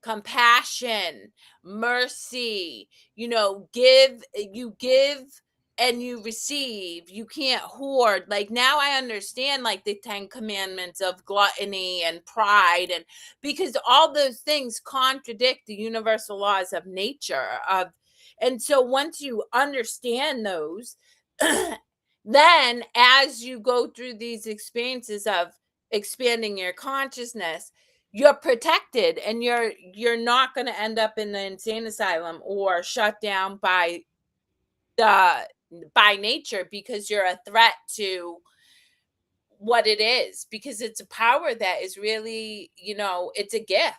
Speaker 2: compassion, mercy, give and you receive. You can't hoard. Like, now I understand, like, the 10 commandments of gluttony and pride, and because all those things contradict the universal laws of nature of. And so once you understand those, then as you go through these experiences of expanding your consciousness, you're protected, and you're not going to end up in the insane asylum or shut down the by nature, because you're a threat to what it is, because it's a power that is really, it's a gift.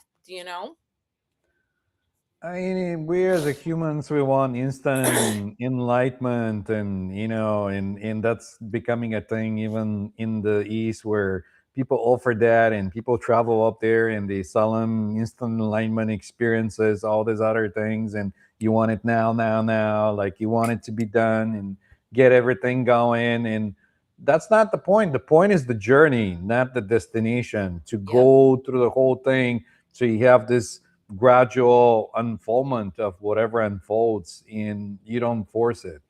Speaker 1: I mean, we as a humans, we want instant enlightenment, and and that's becoming a thing even in the East, where people offer that, and people travel up there and they sell them instant enlightenment experiences, all these other things, and you want it now, now, now, like you want it to be done and get everything going, and that's not the point. The point is the journey, not the destination. To
Speaker 2: Yep.
Speaker 1: go through the whole thing, so you have this gradual unfoldment of whatever unfolds, and you don't force it.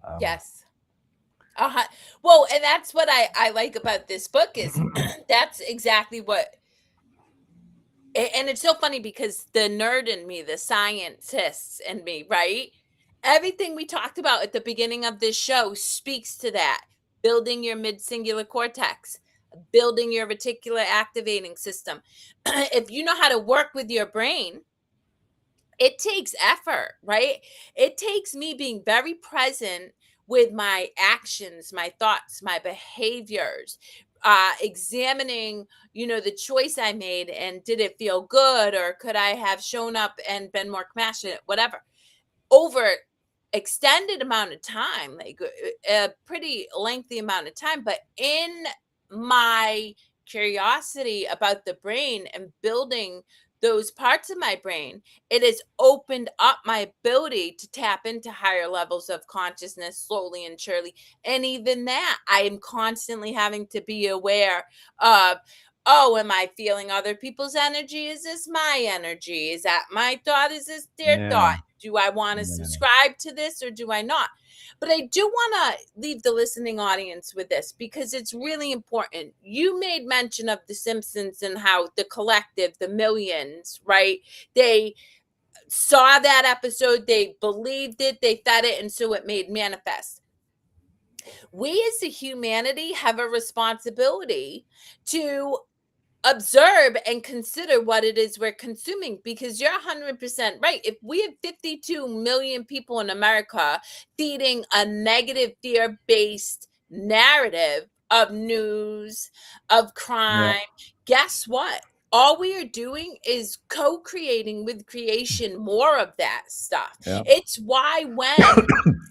Speaker 1: um,
Speaker 2: Yes. Uh-huh. Well, and that's what I like about this book is that's exactly what. And it's so funny because the nerd in me, the scientists in me, right? Everything we talked about at the beginning of this show speaks to that. Building your mid singular cortex, building your reticular activating system. If you know how to work with your brain, it takes effort, right? It takes me being very present with my actions, my thoughts, my behaviors, examining, the choice I made, and did it feel good, or could I have shown up and been more compassionate, whatever, over extended amount of time, like a pretty lengthy amount of time. But in my curiosity about the brain and building those parts of my brain, it has opened up my ability to tap into higher levels of consciousness slowly and surely. And even that, I am constantly having to be aware of. Oh, am I feeling other people's energy? Is this my energy? Is that my thought? Is this their
Speaker 1: yeah,
Speaker 2: thought? Do I want to
Speaker 1: yeah.
Speaker 2: subscribe to this or do I not? But I do want to leave the listening audience with this, because it's really important. You made mention of The Simpsons and how the collective, the millions, right? They saw that episode, they believed it, they fed it, and so it made manifest. We as a humanity have a responsibility to observe and consider what it is we're consuming, because you're 100% right. If we have 52 million people in America feeding a negative fear based narrative of news, of
Speaker 1: Yeah,
Speaker 2: crime, guess what? All we are doing is co creating with creation more of that stuff.
Speaker 1: yeah.
Speaker 2: It's why when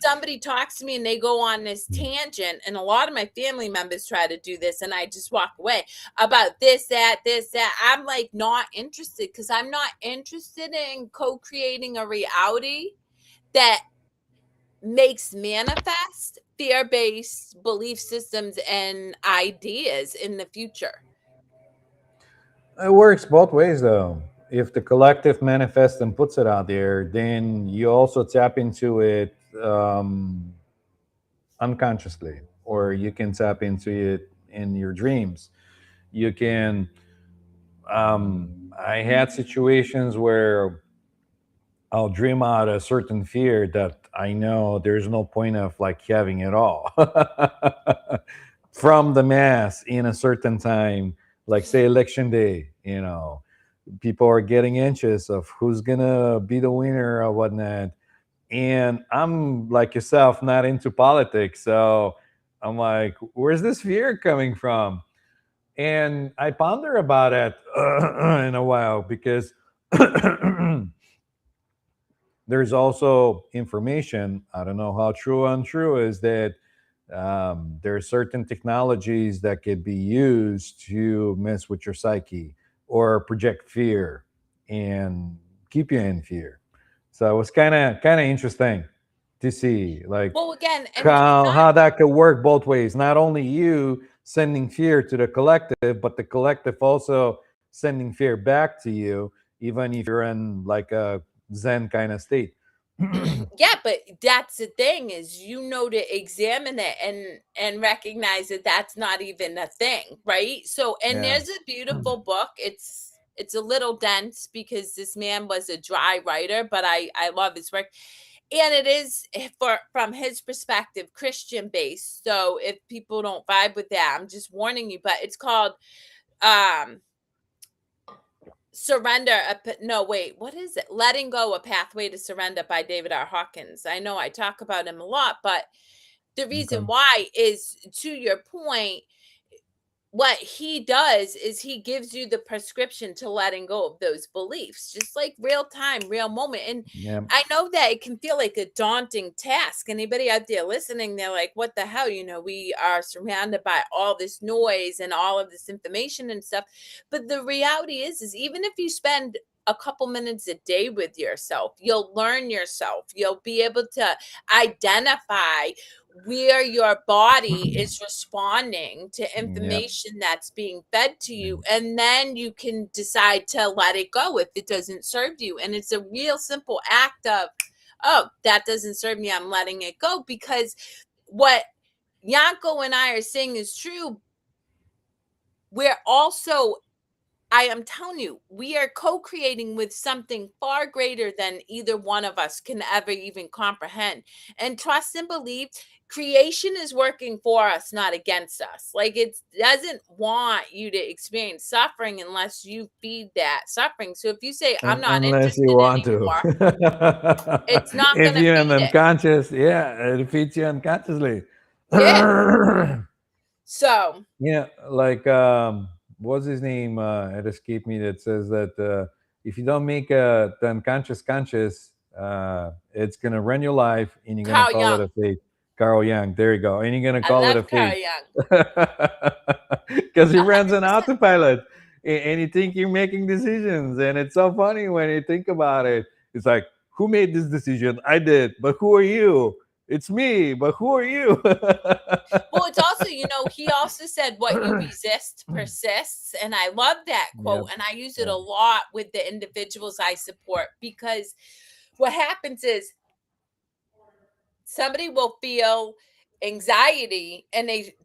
Speaker 2: somebody talks to me and they go on this tangent, and a lot of my family members try to do this, and I just walk away about this, that. I'm like not interested, because I'm not interested in co creating a reality that makes manifest fear-based belief systems and ideas in the future.
Speaker 1: It works both ways, though. If the collective manifests and puts it out there, then you also tap into it unconsciously, or you can tap into it in your dreams. You can. I had situations where I'll dream out a certain fear that I know there's no point of like having it all from the mass in a certain time, like say election day. People are getting anxious of who's gonna be the winner or whatnot. And I'm like yourself, not into politics, so I'm like, where's this fear coming from? And I ponder about it in a while because there's also information. I don't know how true or untrue is that there are certain technologies that could be used to mess with your psyche or project fear and keep you in fear. So it was kind of interesting to see like
Speaker 2: Well, again, and it's not.
Speaker 1: how that could work both ways. Not only you sending fear to the collective, but the collective also sending fear back to you, even if you're in like a Zen kind of state.
Speaker 2: Yeah, but that's the thing, is to examine it and recognize that that's not even a thing, right? So, and
Speaker 1: Yeah.
Speaker 2: there's a beautiful book. It's a little dense because this man was a dry writer, but I love his work. And it is, for from his perspective, Christian based. So if people don't vibe with that, I'm just warning you. But it's called um Surrender no, wait, what is it? Letting Go: A Pathway to Surrender by David R. Hawkins. I know I talk about him a lot, but the reason
Speaker 1: Okay.
Speaker 2: why is, to your point, what he does is he gives you the prescription to letting go of those beliefs, just like real time, real moment. And
Speaker 1: Yeah.
Speaker 2: I know that it can feel like a daunting task. Anybody out there listening, they're like, what the hell? We are surrounded by all this noise and all of this information and stuff. But the reality is even if you spend a couple minutes a day with yourself, you'll learn yourself. You'll be able to identify where your body is responding to
Speaker 1: Yeah.
Speaker 2: information that's being fed to you, and then you can decide to let it go if it doesn't serve you. And it's a real simple act of, oh, that doesn't serve me, I'm letting it go. Because what Yanko and I are saying is true. We're also, I am telling you, we are co-creating with something far greater than either one of us can ever even comprehend. And trust and believe, creation is working for us, not against us. Like, it doesn't want you to experience suffering unless you feed that suffering. So if you say, I'm not
Speaker 1: Unless you
Speaker 2: interested
Speaker 1: want to.
Speaker 2: anymore, it's not
Speaker 1: If
Speaker 2: going to
Speaker 1: you're
Speaker 2: feed it.
Speaker 1: unconscious, yeah, it feeds you unconsciously.
Speaker 2: Yeah. So,
Speaker 1: Yeah, like what's his name? It escaped me. That says that if you don't make the unconscious conscious, it's gonna run your life, and you're gonna
Speaker 2: Carl
Speaker 1: call it
Speaker 2: Jung.
Speaker 1: a fate. Carl Young, there you go, and you're gonna
Speaker 2: I
Speaker 1: call it a
Speaker 2: love Carl
Speaker 1: fate
Speaker 2: Jung.
Speaker 1: because he runs an
Speaker 2: 100%.
Speaker 1: autopilot, and you think you're making decisions, and it's so funny when you think about it. It's like, who made this decision? I did, but who are you? It's me, but who are you?
Speaker 2: Well, it's also, he also said, what you resist persists. And I love that quote.
Speaker 1: Yep.
Speaker 2: And I use it a
Speaker 1: Yep.
Speaker 2: lot with the individuals I support, because what happens is somebody will feel anxiety and they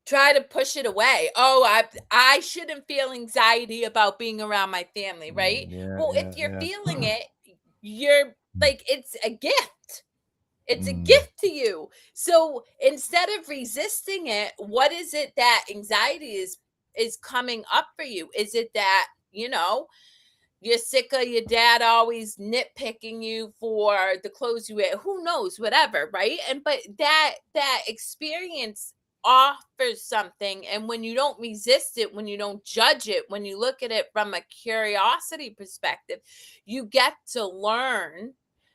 Speaker 2: try to push it away. Oh, I shouldn't feel anxiety about being around my family, right?
Speaker 1: Yeah,
Speaker 2: Well, if
Speaker 1: yeah,
Speaker 2: you're
Speaker 1: yeah.
Speaker 2: feeling it, you're like, it's a gift. It's a
Speaker 1: Mm,
Speaker 2: gift to you. So instead of resisting it, what is it that anxiety is coming up for you? Is it that, you're sick of your dad always nitpicking you for the clothes you wear? Who knows, whatever, right? And but that experience offers something, and when you don't resist it, when you don't judge it, when you look at it from a curiosity perspective, you get to learn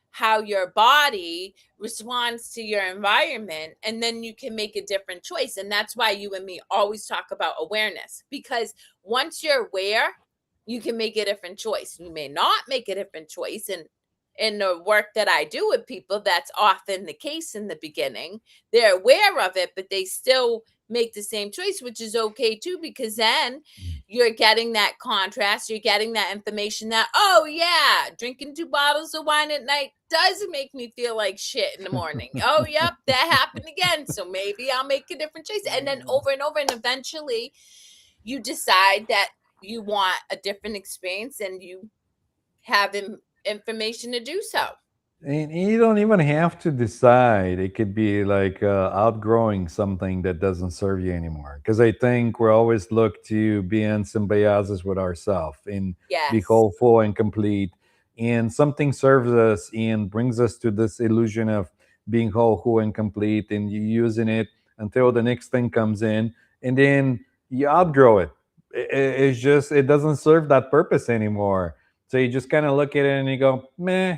Speaker 2: how your body responds to your environment, and then you can make a different choice. And that's why you and me always talk about awareness, because once you're aware, you can make a different choice. You may not make a different choice, and in the work that I do with people, that's often the case in the beginning. They're aware of it, but they still make the same choice, which is okay too, because then you're getting that contrast, you're getting that information that, oh yeah, drinking 2 bottles of wine at night does make me feel like shit in the morning. Oh yep, that happened again, so maybe I'll make a different choice. And then over and over, and eventually you decide that you want a different experience, and you have information to do so.
Speaker 1: And you don't even have to decide. It could be like outgrowing something that doesn't serve you anymore. Because I think we always look to be in symbiosis with ourselves and be
Speaker 2: Yes.
Speaker 1: whole, full, and complete. And something serves us and brings us to this illusion of being whole, full, and complete. And you using it until the next thing comes in. And then you outgrow it. It's just, it doesn't serve that purpose anymore. So you just kind of look at it and you go, meh,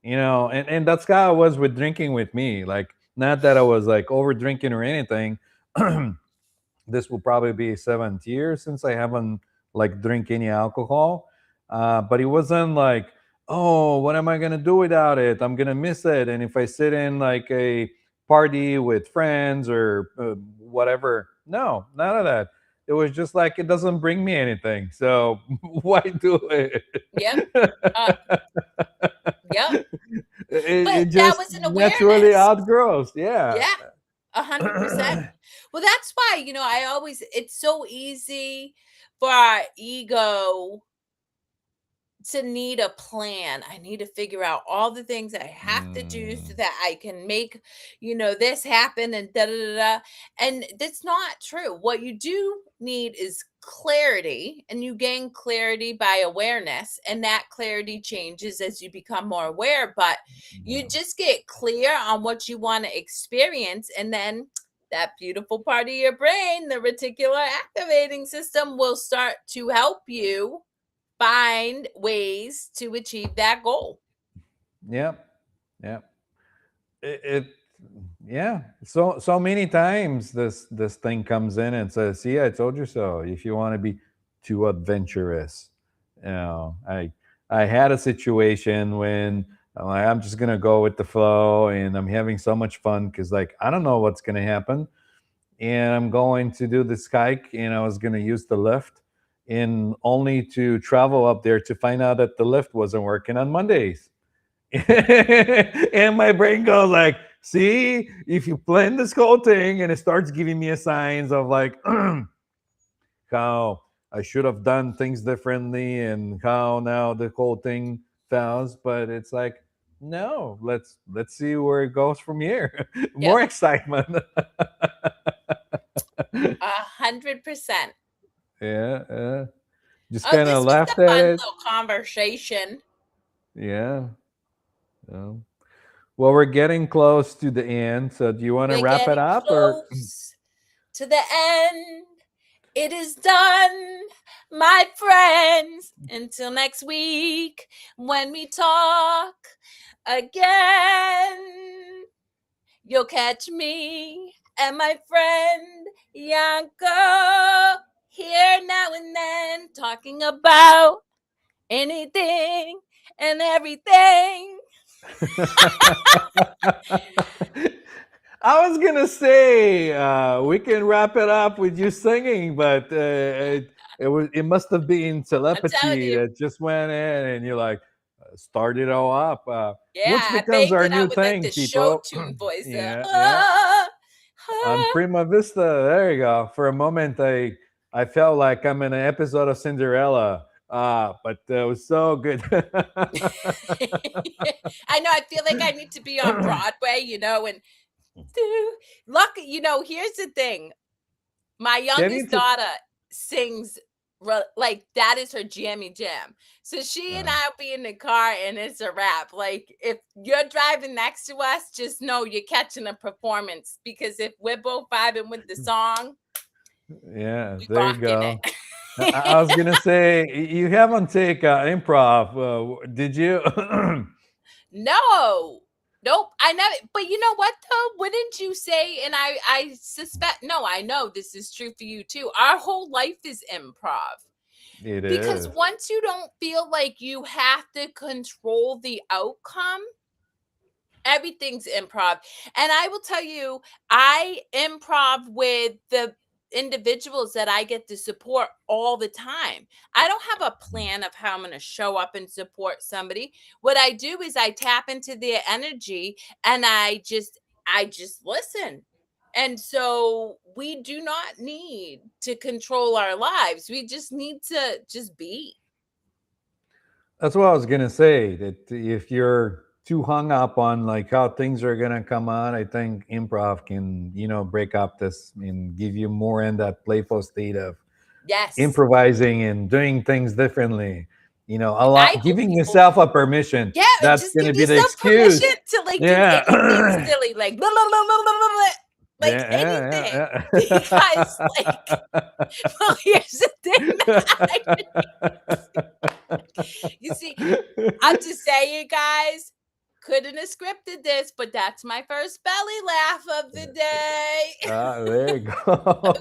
Speaker 1: and that's how it was with drinking with me. Like, not that I was like over drinking or anything. This will probably be 7 years since I haven't like drink any alcohol. But it wasn't like, oh, what am I gonna do without it? I'm gonna miss it. And if I sit in like a party with friends or whatever, no, none of that. It was just like, it doesn't bring me anything, so why do it?
Speaker 2: Yep. Uh, yep.
Speaker 1: it
Speaker 2: But that
Speaker 1: just
Speaker 2: was an
Speaker 1: naturally
Speaker 2: awareness.
Speaker 1: outgrows. Yeah.
Speaker 2: Yeah. 100%. Well, that's why, I always, it's so easy for our ego to need a plan. I need to figure out all the things I have to do so
Speaker 1: Mm,
Speaker 2: that I can make, this happen, and da da da da. And that's not true. What you do need is clarity, and you gain clarity by awareness, and that clarity changes as you become more aware. But you
Speaker 1: yeah.
Speaker 2: just get clear on what you want to experience, and then that beautiful part of your brain, the reticular activating system, will start to help you find ways to achieve that goal.
Speaker 1: Yeah. Yeah. It yeah. So many times this thing comes in and says, see, I told you so. If you want to be too adventurous, I had a situation when I'm like, I'm just gonna go with the flow, and I'm having so much fun because, like, I don't know what's gonna happen, and I'm going to do this hike, and I was gonna use the lift, and only to travel up there to find out that the lift wasn't working on Mondays. And my brain goes like, see, if you plan this whole thing, and it starts giving me a signs of like how I should have done things differently and how now the whole thing fails. But it's like, no, let's see where it goes from here.
Speaker 2: Yep.
Speaker 1: More excitement.
Speaker 2: 100%.
Speaker 1: Yeah, just
Speaker 2: Oh,
Speaker 1: kind
Speaker 2: this
Speaker 1: of
Speaker 2: was
Speaker 1: laughed
Speaker 2: a
Speaker 1: at
Speaker 2: fun
Speaker 1: it.
Speaker 2: little conversation.
Speaker 1: Yeah. Yeah. Well, we're getting close to the end. So do you want to
Speaker 2: We're
Speaker 1: wrap it
Speaker 2: getting
Speaker 1: up or
Speaker 2: close to the end. It is done, my friends. Until next week when we talk again. You'll catch me and my friend Yanko here now and then, talking about anything and everything.
Speaker 1: I was gonna say we can wrap it up with you singing, but it must have been
Speaker 2: I'm telling
Speaker 1: telepathy
Speaker 2: you,
Speaker 1: that just went in, and you like start it all up,
Speaker 2: yeah,
Speaker 1: which
Speaker 2: I
Speaker 1: becomes
Speaker 2: banged
Speaker 1: our
Speaker 2: it
Speaker 1: new
Speaker 2: out with like
Speaker 1: thing,
Speaker 2: the show
Speaker 1: people.
Speaker 2: tune voice.
Speaker 1: Yeah, yeah. On
Speaker 2: Ah.
Speaker 1: Prima Vista, there you go. For a moment, I felt like I'm in an episode of Cinderella. But it was so good.
Speaker 2: I know, I feel like I need to be on Broadway, and luck, here's the thing. My
Speaker 1: Getting
Speaker 2: youngest
Speaker 1: to
Speaker 2: daughter sings like that is her jammy jam. So she and
Speaker 1: uh,
Speaker 2: I'll be in the car and it's a wrap. Like if you're driving next to us, just know you're catching a performance, because if we're both vibing with the song,
Speaker 1: yeah,
Speaker 2: we
Speaker 1: there you
Speaker 2: rocking
Speaker 1: go. I was
Speaker 2: it.
Speaker 1: gonna say you haven't taken improv, did you?
Speaker 2: No. Nope. I never, but you know what though? Wouldn't you say, and I suspect, no, I know this is true for you too. Our whole life is improv.
Speaker 1: It
Speaker 2: Because
Speaker 1: is.
Speaker 2: once you don't feel like you have to control the outcome, everything's improv. And I will tell you, I improv with the individuals that I get to support all the time. I don't have a plan of how I'm going to show up and support somebody. What I do is I tap into their energy and I just listen. And so we do not need to control our lives. We just need to just be.
Speaker 1: That's what I was gonna say. That if you're too hung up on like how things are gonna come out, I think improv can, break up this and give you more in that playful state of
Speaker 2: Yes.
Speaker 1: improvising and doing things differently. A
Speaker 2: I
Speaker 1: lot
Speaker 2: hope
Speaker 1: giving
Speaker 2: people
Speaker 1: yourself a permission.
Speaker 2: Yeah,
Speaker 1: That's
Speaker 2: just
Speaker 1: gonna
Speaker 2: give
Speaker 1: be the
Speaker 2: yourself permission
Speaker 1: excuse.
Speaker 2: to, like, do
Speaker 1: Yeah.
Speaker 2: anything silly, like, blah, blah, blah, blah, blah, blah, blah, like, anything,
Speaker 1: Yeah,
Speaker 2: because, like well, here's the thing that you see, I'm just saying, guys, couldn't have scripted this, but that's my first belly laugh of the day.
Speaker 1: there you go.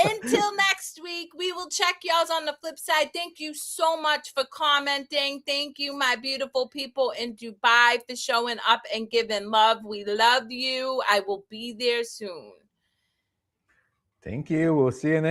Speaker 2: Until next week, we will check y'all's on the flip side. Thank you so much for commenting. Thank you, my beautiful people in Dubai, for showing up and giving love. We love you. I will be there soon.
Speaker 1: Thank you. We'll see you next